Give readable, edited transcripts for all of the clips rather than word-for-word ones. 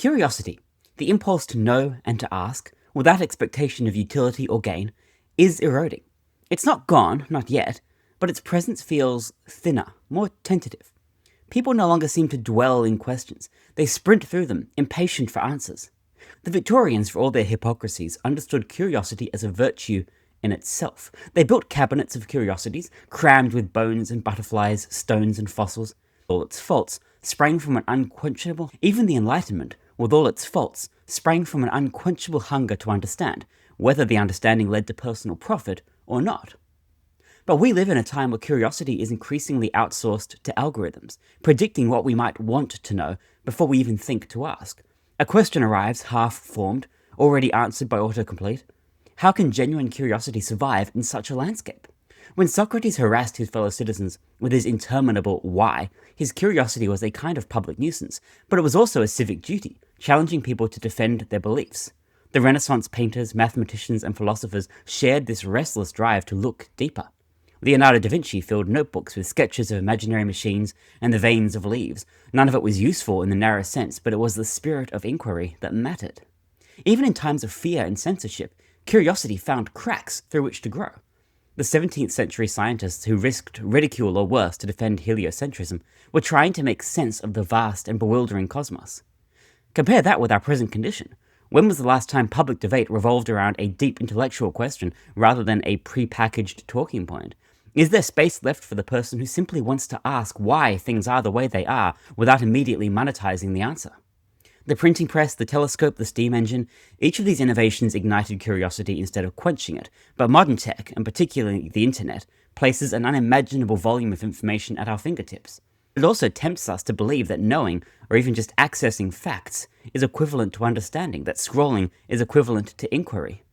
Curiosity, the impulse to know and to ask, without expectation of utility or gain, is eroding. It's not gone, not yet, but its presence feels thinner, more tentative. People no longer seem to dwell in questions. They sprint through them, impatient for answers. The Victorians, for all their hypocrisies, understood curiosity as a virtue in itself. They built cabinets of curiosities, crammed with bones and butterflies, stones and fossils. All its faults sprang from an unquenchable... Even the Enlightenment, with all its faults, sprang from an unquenchable hunger to understand, whether the understanding led to personal profit or not. But we live in a time where curiosity is increasingly outsourced to algorithms, predicting what we might want to know before we even think to ask. A question arrives half-formed, already answered by autocomplete. How can genuine curiosity survive in such a landscape? When Socrates harassed his fellow citizens with his interminable why, his curiosity was a kind of public nuisance, but it was also a civic duty, challenging people to defend their beliefs. The Renaissance painters, mathematicians, and philosophers shared this restless drive to look deeper. Leonardo da Vinci filled notebooks with sketches of imaginary machines and the veins of leaves. None of it was useful in the narrow sense, but it was the spirit of inquiry that mattered. Even in times of fear and censorship, curiosity found cracks through which to grow. The 17th century scientists who risked ridicule or worse to defend heliocentrism were trying to make sense of the vast and bewildering cosmos. Compare that with our present condition. When was the last time public debate revolved around a deep intellectual question rather than a pre-packaged talking point? Is there space left for the person who simply wants to ask why things are the way they are without immediately monetizing the answer? The printing press, the telescope, the steam engine, each of these innovations ignited curiosity instead of quenching it, but modern tech, and particularly the internet, places an unimaginable volume of information at our fingertips. It also tempts us to believe that knowing, or even just accessing facts, is equivalent to understanding, that scrolling is equivalent to inquiry.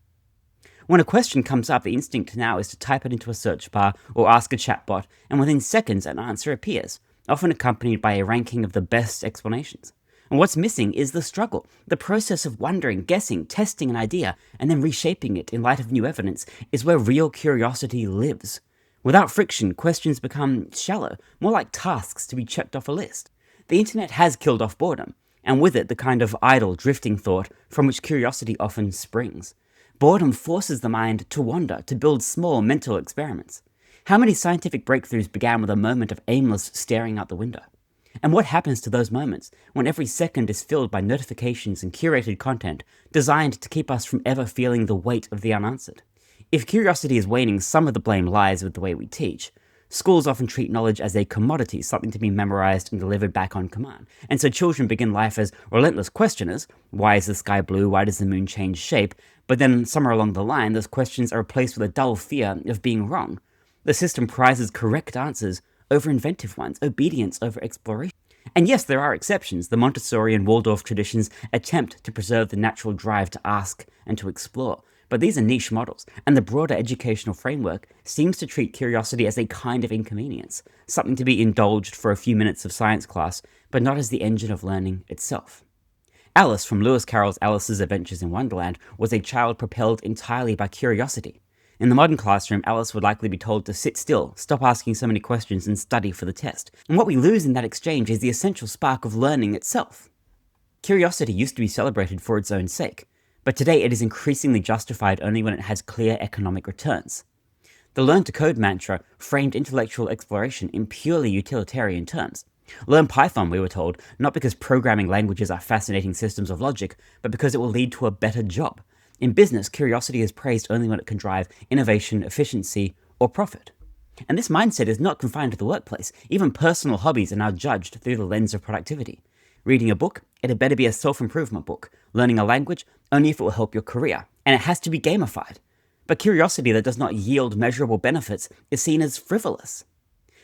When a question comes up, the instinct now is to type it into a search bar or ask a chatbot, and within seconds an answer appears, often accompanied by a ranking of the best explanations. And what's missing is the struggle, the process of wondering, guessing, testing an idea, and then reshaping it in light of new evidence is where real curiosity lives. Without friction, questions become shallow, more like tasks to be checked off a list. The internet has killed off boredom, and with it the kind of idle, drifting thought from which curiosity often springs. Boredom forces the mind to wander, to build small mental experiments. How many scientific breakthroughs began with a moment of aimless staring out the window? And what happens to those moments when every second is filled by notifications and curated content designed to keep us from ever feeling the weight of the unanswered? If curiosity is waning, some of the blame lies with the way we teach. Schools often treat knowledge as a commodity, something to be memorized and delivered back on command. And so children begin life as relentless questioners. Why is the sky blue? Why does the moon change shape? But then somewhere along the line, those questions are replaced with a dull fear of being wrong. The system prizes correct answers over inventive ones, obedience over exploration. And yes, there are exceptions. The Montessori and Waldorf traditions attempt to preserve the natural drive to ask and to explore. But these are niche models, and the broader educational framework seems to treat curiosity as a kind of inconvenience, something to be indulged for a few minutes of science class, but not as the engine of learning itself. Alice from Lewis Carroll's Alice's Adventures in Wonderland was a child propelled entirely by curiosity. In the modern classroom, Alice would likely be told to sit still, stop asking so many questions, and study for the test. And what we lose in that exchange is the essential spark of learning itself. Curiosity used to be celebrated for its own sake, but today it is increasingly justified only when it has clear economic returns. The learn to code mantra framed intellectual exploration in purely utilitarian terms. Learn Python, we were told, not because programming languages are fascinating systems of logic, but because it will lead to a better job. In business, curiosity is praised only when it can drive innovation, efficiency, or profit. And this mindset is not confined to the workplace. Even personal hobbies are now judged through the lens of productivity. Reading a book, it had better be a self-improvement book. Learning a language, only if it will help your career. And it has to be gamified. But curiosity that does not yield measurable benefits is seen as frivolous.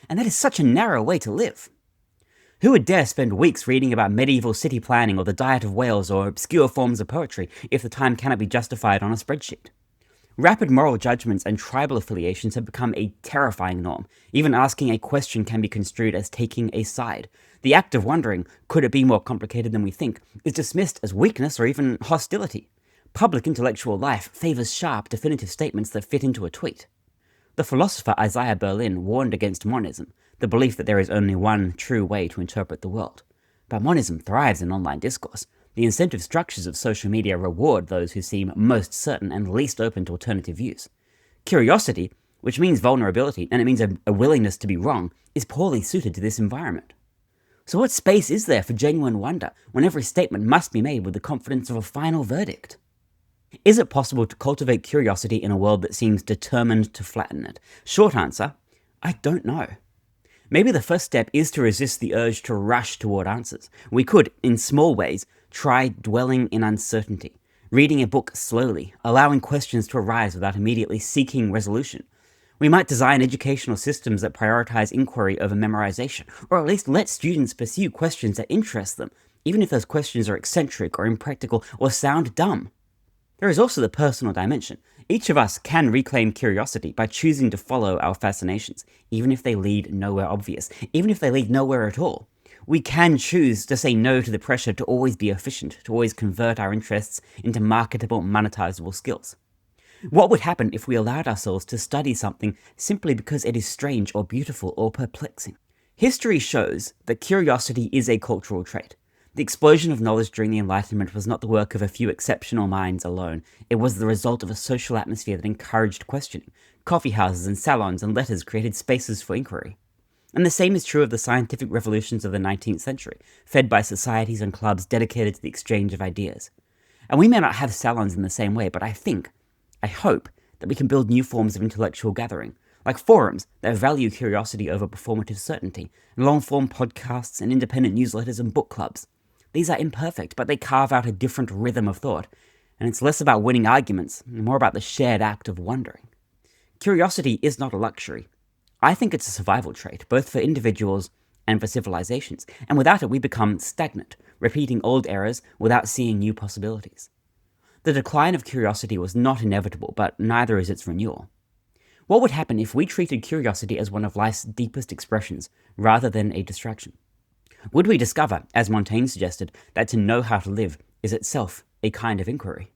And that is such a narrow way to live. Who would dare spend weeks reading about medieval city planning or the diet of whales or obscure forms of poetry if the time cannot be justified on a spreadsheet? Rapid moral judgments and tribal affiliations have become a terrifying norm. Even asking a question can be construed as taking a side. The act of wondering, could it be more complicated than we think, is dismissed as weakness or even hostility. Public intellectual life favors sharp, definitive statements that fit into a tweet. The philosopher Isaiah Berlin warned against monism, the belief that there is only one true way to interpret the world. But monism thrives in online discourse. The incentive structures of social media reward those who seem most certain and least open to alternative views. Curiosity, which means vulnerability, and it means a willingness to be wrong, is poorly suited to this environment. So what space is there for genuine wonder when every statement must be made with the confidence of a final verdict? Is it possible to cultivate curiosity in a world that seems determined to flatten it? Short answer, I don't know. Maybe the first step is to resist the urge to rush toward answers. We could, in small ways, try dwelling in uncertainty, reading a book slowly, allowing questions to arise without immediately seeking resolution. We might design educational systems that prioritize inquiry over memorization, or at least let students pursue questions that interest them, even if those questions are eccentric or impractical or sound dumb. There is also the personal dimension. Each of us can reclaim curiosity by choosing to follow our fascinations, even if they lead nowhere obvious, even if they lead nowhere at all. We can choose to say no to the pressure to always be efficient, to always convert our interests into marketable, monetizable skills. What would happen if we allowed ourselves to study something simply because it is strange or beautiful or perplexing? History shows that curiosity is a cultural trait. The explosion of knowledge during the Enlightenment was not the work of a few exceptional minds alone. It was the result of a social atmosphere that encouraged questioning. Coffee houses and salons and letters created spaces for inquiry. And the same is true of the scientific revolutions of the 19th century, fed by societies and clubs dedicated to the exchange of ideas. And we may not have salons in the same way, but I hope that we can build new forms of intellectual gathering, like forums that value curiosity over performative certainty, and long-form podcasts and independent newsletters and book clubs. These are imperfect, but they carve out a different rhythm of thought, and it's less about winning arguments, and more about the shared act of wondering. Curiosity is not a luxury. I think it's a survival trait, both for individuals and for civilizations, and without it we become stagnant, repeating old errors without seeing new possibilities. The decline of curiosity was not inevitable, but neither is its renewal. What would happen if we treated curiosity as one of life's deepest expressions, rather than a distraction? Would we discover, as Montaigne suggested, that to know how to live is itself a kind of inquiry?